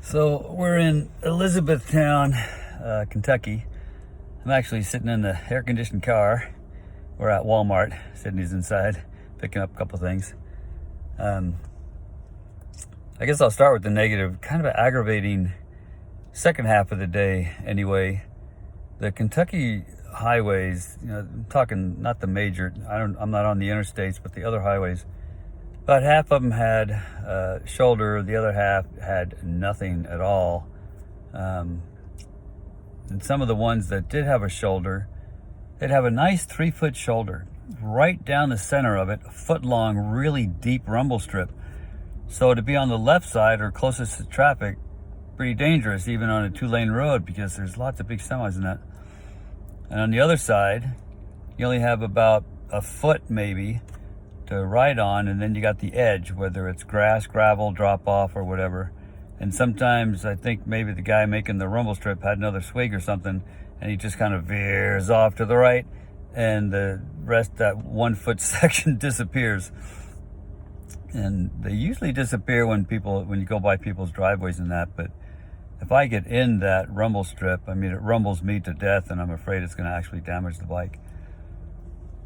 So we're in Elizabethtown, Kentucky. I'm actually sitting in the air-conditioned car. We're at Walmart. Sydney's inside, picking up a couple things. I guess I'll start with the negative. Kind of an aggravating second half of the day anyway. The Kentucky highways, I'm talking not the major, I'm not on the interstates, but the other highways. About half of them had shoulder, the other half had nothing at all. And some of the ones that did have a shoulder, they'd have a nice 3-foot shoulder right down the center of it, a foot long, really deep rumble strip. So to be on the left side or closest to traffic, pretty dangerous even on a 2-lane road because there's lots of big semis in that. And on the other side, you only have about a foot maybe to ride on, and then you got the edge, whether it's grass, gravel, drop off or whatever. And sometimes I think maybe the guy making the rumble strip had another swig or something, and he just kind of veers off to the right, and the rest, that 1-foot section, disappears. And they usually disappear when you go by people's driveways and that, but if I get in that rumble strip, I mean, it rumbles me to death, and I'm afraid it's going to actually damage the bike.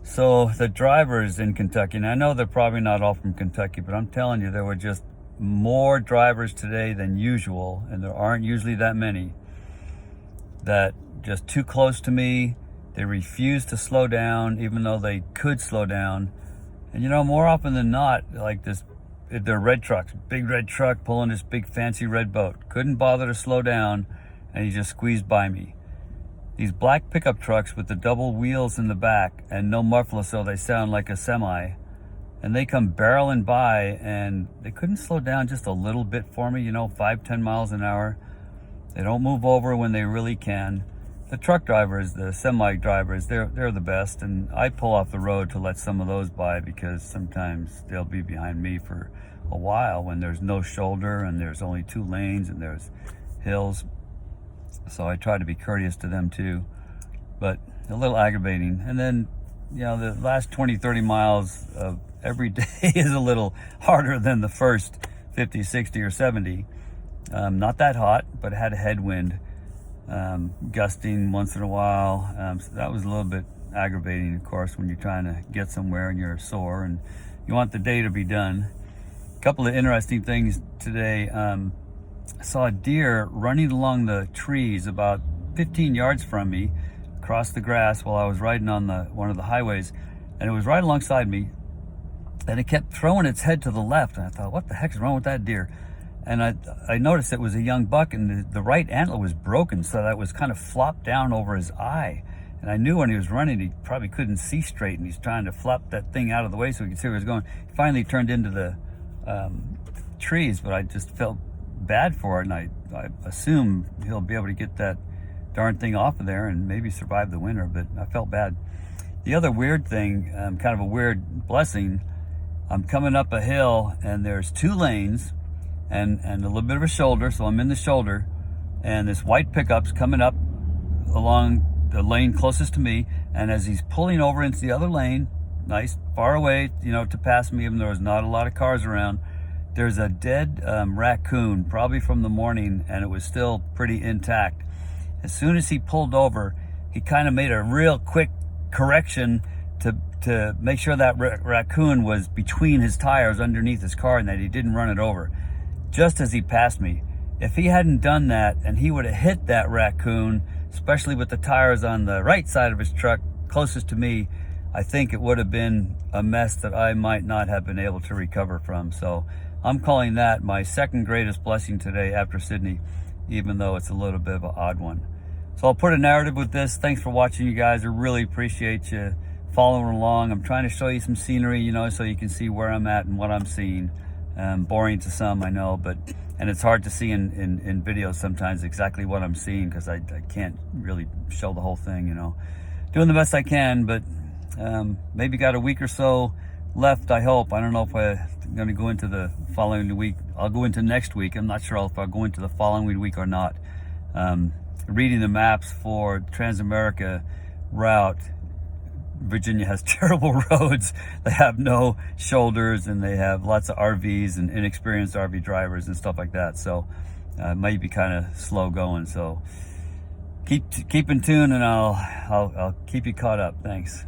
So the drivers in Kentucky, and I know they're probably not all from Kentucky, but I'm telling you, there were just more drivers today than usual, and there aren't usually that many, that just too close to me. They refuse to slow down, even though they could slow down. And more often than not, like this, they're red trucks, big red truck pulling this big fancy red boat. Couldn't bother to slow down, and he just squeezed by me. These black pickup trucks with the double wheels in the back and no muffler, so they sound like a semi. And they come barreling by, and they couldn't slow down just a little bit for me, 5-10 miles an hour. They don't move over when they really can. The truck drivers, the semi drivers, they're the best, and I pull off the road to let some of those by because sometimes they'll be behind me for a while when there's no shoulder and there's only 2 lanes and there's hills. So I try to be courteous to them too, but a little aggravating. And then, the last 20-30 miles of every day is a little harder than the first 50, 60, or 70. Not that hot, but had a headwind, gusting once in a while. So that was a little bit aggravating, of course, when you're trying to get somewhere and you're sore and you want the day to be done. A couple of interesting things today. I saw a deer running along the trees about 15 yards from me across the grass while I was riding on one of the highways, and it was right alongside me, and it kept throwing its head to the left, and I thought, what the heck is wrong with that deer? And I noticed it was a young buck, and the right antler was broken, so that was kind of flopped down over his eye. And I knew when he was running, he probably couldn't see straight, and he's trying to flop that thing out of the way so he could see where he was going. He finally turned into the trees, but I just felt bad for it, and I assume he'll be able to get that darn thing off of there and maybe survive the winter, but I felt bad. The other weird thing, kind of a weird blessing, I'm coming up a hill and there's 2 lanes and a little bit of a shoulder, so I'm in the shoulder, and this white pickup's coming up along the lane closest to me, and as he's pulling over into the other lane, nice far away, to pass me, even though there's not a lot of cars around, there's a dead raccoon, probably from the morning, and it was still pretty intact. As soon as he pulled over, he kind of made a real quick correction to make sure that raccoon was between his tires underneath his car and that he didn't run it over. Just as he passed me. If he hadn't done that and he would have hit that raccoon, especially with the tires on the right side of his truck closest to me, I think it would have been a mess that I might not have been able to recover from. So I'm calling that my second greatest blessing today after Sydney, even though it's a little bit of an odd one. So I'll put a narrative with this. Thanks for watching, you guys. I really appreciate you following along. I'm trying to show you some scenery, so you can see where I'm at and what I'm seeing. Boring to some, I know, and it's hard to see in videos sometimes exactly what I'm seeing because I can't really show the whole thing, Doing the best I can, but maybe got a week or so left, I hope. I don't know if I'm going to go into the following week. I'll go into next week. I'm not sure if I'll go into the following week or not. Reading the maps for Transamerica route, Virginia has terrible roads. They have no shoulders, and they have lots of RVs and inexperienced RV drivers and stuff like that. So It might be kind of slow going, so keep in tune, and I'll keep you caught up. Thanks.